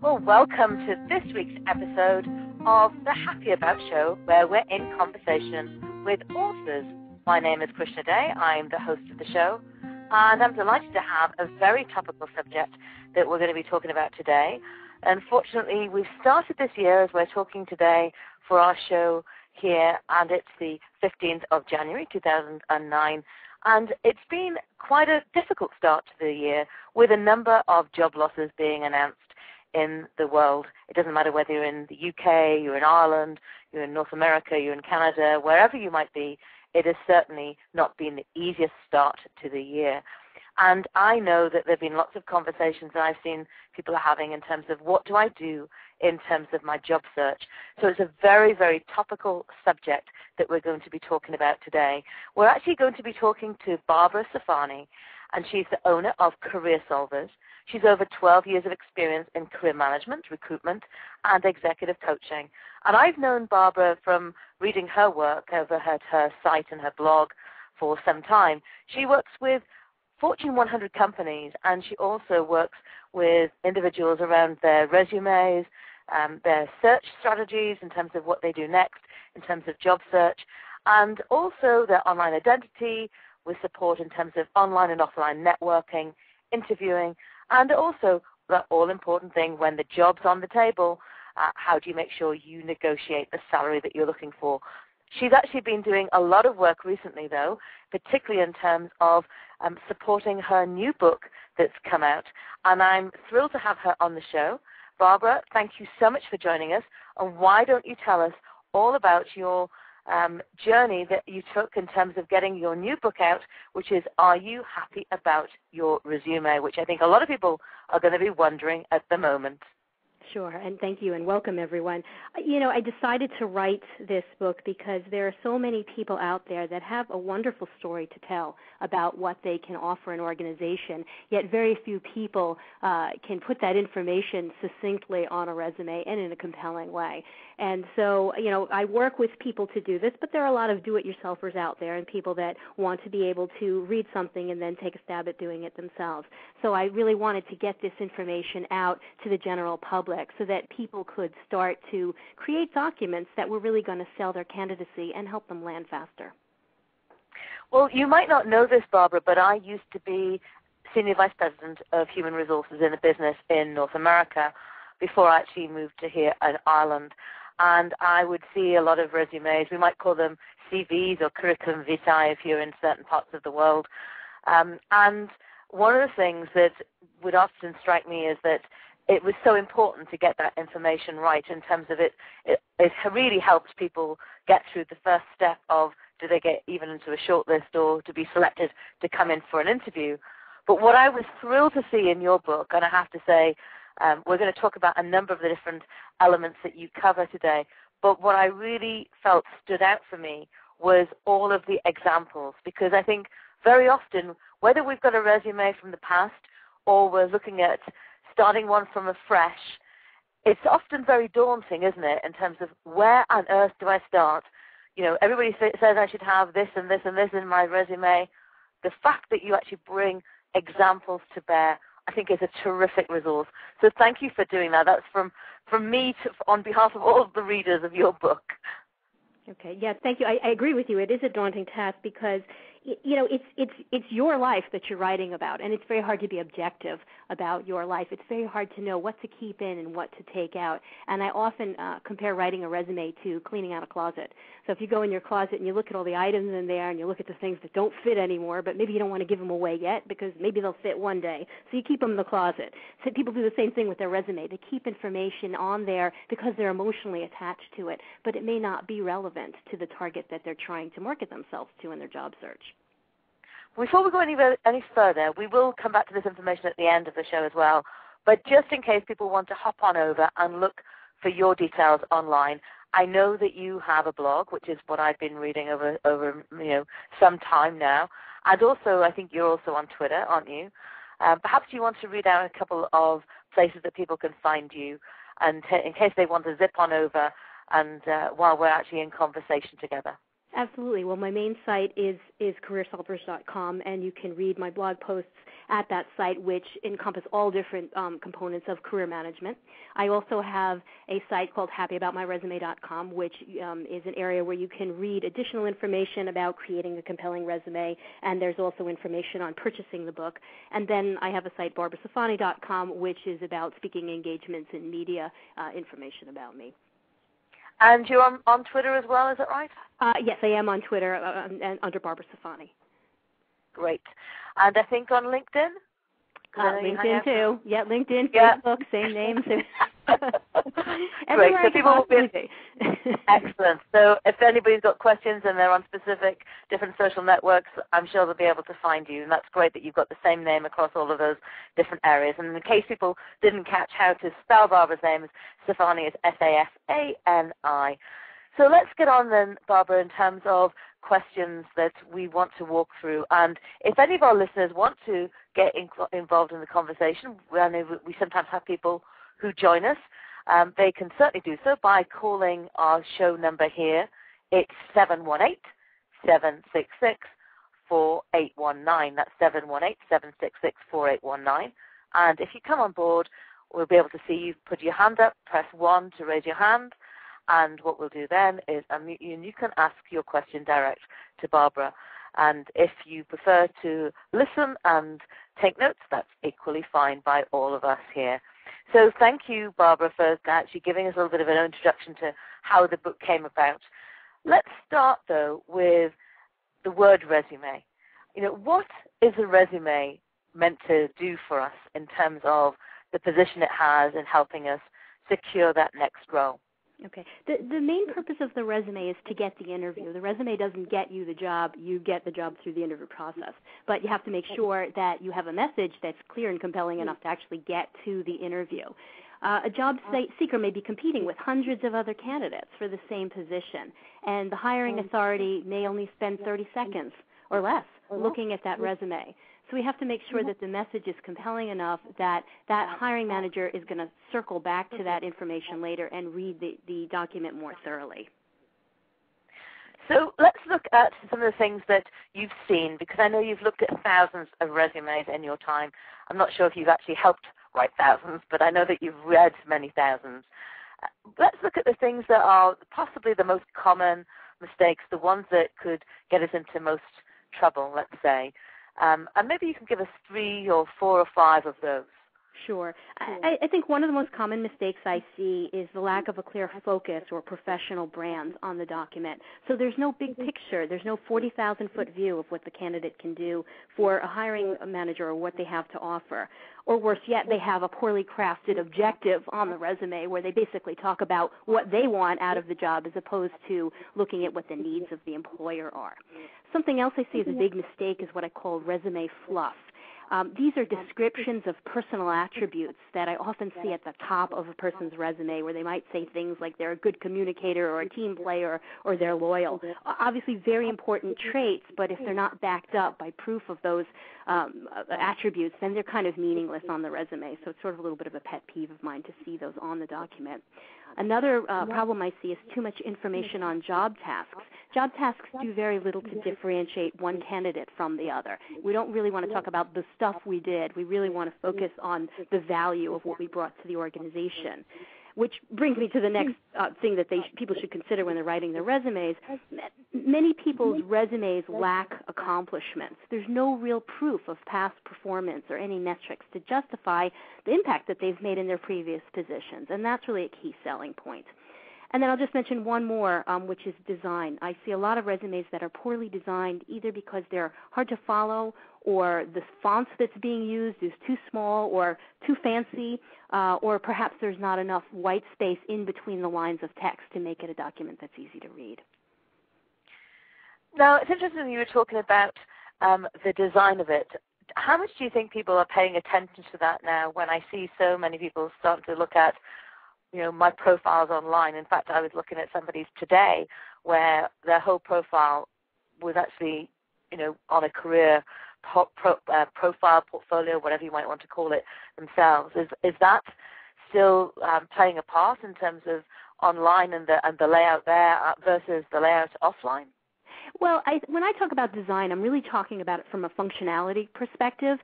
Well, welcome to this week's episode of the Happy About Show, where we're in conversation with authors. My name is Krishna Day. I'm the host of the show, and I'm delighted to have a very topical subject that we're going to be talking about today. Unfortunately, we've started this year as we're talking today for our show here, and it's the 15th of January, 2009. And it's been quite a difficult start to the year with a number of job losses being announced in the world. It doesn't matter whether you're in the UK, you're in Ireland, you're in North America, you're in Canada, wherever you might be, it has certainly not been the easiest start to the year. And I know that there have been lots of conversations that I've seen people are having in terms of what do I do in terms of my job search. So it's a very, very topical subject that we're going to be talking about today. We're actually going to be talking to Barbara Safani, and she's the owner of Career Solvers. She's over 12 years of experience in career management, recruitment, and executive coaching. And I've known Barbara from reading her work over her site and her blog for some time. She works with Fortune 100 companies, and she also works with individuals around their resumes, their search strategies in terms of what they do next in terms of job search, and also their online identity with support in terms of online and offline networking, interviewing, and also the all-important thing, when the job's on the table, how do you make sure you negotiate the salary that you're looking for? She's actually been doing a lot of work recently, though, particularly in terms of supporting her new book that's come out, and I'm thrilled to have her on the show. Barbara, thank you so much for joining us, and why don't you tell us all about your journey that you took in terms of getting your new book out, which is Are You Happy About Your Resume, which I think a lot of people are going to be wondering at the moment. Sure, and thank you, and welcome, everyone. You know, I decided to write this book because there are so many people out there that have a wonderful story to tell about what they can offer an organization, yet very few people can put that information succinctly on a resume and in a compelling way. And so, you know, I work with people to do this, but there are a lot of do-it-yourselfers out there and people that want to be able to read something and then take a stab at doing it themselves. So I really wanted to get this information out to the general public so that people could start to create documents that were really going to sell their candidacy and help them land faster. Well, you might not know this, Barbara, but I used to be Senior Vice President of Human Resources in a business in North America before I actually moved to here in Ireland. And I would see a lot of resumes. We might call them CVs or curriculum vitae if you're in certain parts of the world. And one of the things that would often strike me is that it was so important to get that information right in terms of it really helps people get through the first step of do they get even into a shortlist or to be selected to come in for an interview. But what I was thrilled to see in your book, and I have to say, we're going to talk about a number of the different elements that you cover today, but what I really felt stood out for me was all of the examples, because I think very often, whether we've got a resume from the past or we're looking at starting one from afresh, it's often very daunting, isn't it, in terms of where on earth do I start? You know, everybody says I should have this and this and this in my resume. The fact that you actually bring examples to bear, I think, is a terrific resource. So thank you for doing that. That's from me on behalf of all of the readers of your book. Okay. Yeah. Thank you. I agree with you. It is a daunting task because, you know, it's your life that you're writing about, and it's very hard to be objective about your life. It's very hard to know what to keep in and what to take out. And I often compare writing a resume to cleaning out a closet. So if you go in your closet and you look at all the items in there and you look at the things that don't fit anymore, but maybe you don't want to give them away yet because maybe they'll fit one day, so you keep them in the closet. So people do the same thing with their resume. They keep information on there because they're emotionally attached to it, but it may not be relevant to the target that they're trying to market themselves to in their job search. Before we go any further, we will come back to this information at the end of the show as well, but just in case people want to hop on over and look for your details online, I know that you have a blog, which is what I've been reading over some time now, and also I think you're also on Twitter, aren't you? Perhaps you want to read out a couple of places that people can find you, and in case they want to zip on over, and while we're actually in conversation together. Absolutely. Well, my main site is careersolvers.com, and you can read my blog posts at that site, which encompass all different components of career management. I also have a site called happyaboutmyresume.com, which is an area where you can read additional information about creating a compelling resume, and there's also information on purchasing the book. And then I have a site, barbarasafani.com, which is about speaking engagements and media information about me. And you're on Twitter as well, is that right? Yes, I am on Twitter under Barbara Safani. Great. And I think on LinkedIn? LinkedIn too. Yeah, LinkedIn, Facebook, same names. Great. So people will be excellent. So if anybody's got questions and they're on specific different social networks, I'm sure they'll be able to find you. And that's great that you've got the same name across all of those different areas. And in case people didn't catch how to spell Barbara's name, Safani is Safani. So let's get on then, Barbara, in terms of questions that we want to walk through. And if any of our listeners want to get involved in the conversation, I know we sometimes have people who join us. They can certainly do so by calling our show number here. It's 718-766-4819. That's 718-766-4819. And if you come on board, we'll be able to see you put your hand up, press 1 to raise your hand. And what we'll do then is unmute you, and you can ask your question direct to Barbara. And if you prefer to listen and take notes, that's equally fine by all of us here. So thank you, Barbara, for actually giving us a little bit of an introduction to how the book came about. Let's start, though, with the word resume. What is a resume meant to do for us in terms of the position it has in helping us secure that next role? Okay. The main purpose of the resume is to get the interview. The resume doesn't get you the job. You get the job through the interview process. But you have to make sure that you have a message that's clear and compelling enough to actually get to the interview. A job seeker may be competing with hundreds of other candidates for the same position, and the hiring authority may only spend 30 seconds or less looking at that resume. So we have to make sure that the message is compelling enough that that hiring manager is going to circle back to that information later and read the document more thoroughly. So let's look at some of the things that you've seen, because I know you've looked at thousands of resumes in your time. I'm not sure if you've actually helped write thousands, but I know that you've read many thousands. Let's look at the things that are possibly the most common mistakes, the ones that could get us into most trouble, let's say. And maybe you can give us 3 or 4 or 5 of those. Sure. I think one of the most common mistakes I see is the lack of a clear focus or professional brand on the document. So there's no big picture. There's no 40,000-foot view of what the candidate can do for a hiring manager or what they have to offer. Or worse yet, they have a poorly crafted objective on the resume where they basically talk about what they want out of the job as opposed to looking at what the needs of the employer are. Something else I see as a big mistake is what I call resume fluff. These are descriptions of personal attributes that I often see at the top of a person's resume where they might say things like they're a good communicator or a team player or they're loyal. Obviously very important traits, but if they're not backed up by proof of those attributes, then they're kind of meaningless on the resume. So it's sort of a little bit of a pet peeve of mine to see those on the document. Another problem I see is too much information on job tasks. Job tasks do very little to differentiate one candidate from the other. We don't really want to talk about the stuff we did. We really want to focus on the value of what we brought to the organization. Which brings me to the next thing that people should consider when they're writing their resumes. Many people's resumes lack accomplishments. There's no real proof of past performance or any metrics to justify the impact that they've made in their previous positions, and that's really a key selling point. And then I'll just mention one more, which is design. I see a lot of resumes that are poorly designed either because they're hard to follow or the font that's being used is too small or too fancy, or perhaps there's not enough white space in between the lines of text to make it a document that's easy to read. Now, it's interesting you were talking about the design of it. How much do you think people are paying attention to that now when I see so many people starting to look at my profiles online? In fact, I was looking at somebody's today where their whole profile was actually, on a career profile, portfolio, whatever you might want to call it themselves. Is that still playing a part in terms of online and the layout there versus the layout offline? Well, when I talk about design, I'm really talking about it from a functionality perspective.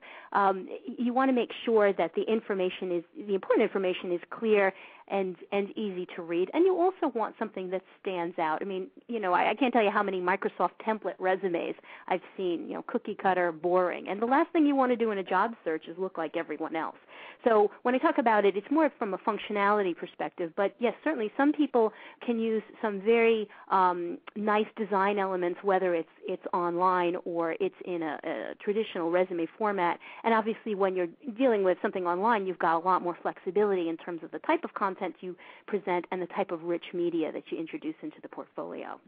You want to make sure that the important information is clear and easy to read, and you also want something that stands out. I mean, I can't tell you how many Microsoft template resumes I've seen, cookie cutter, boring, and the last thing you want to do in a job search is look like everyone else. So when I talk about it, it's more from a functionality perspective, but yes, certainly some people can use some very nice design elements, whether it's online or it's in a traditional resume format. And obviously when you're dealing with something online, you've got a lot more flexibility in terms of the type of content you present and the type of rich media that you introduce into the portfolio.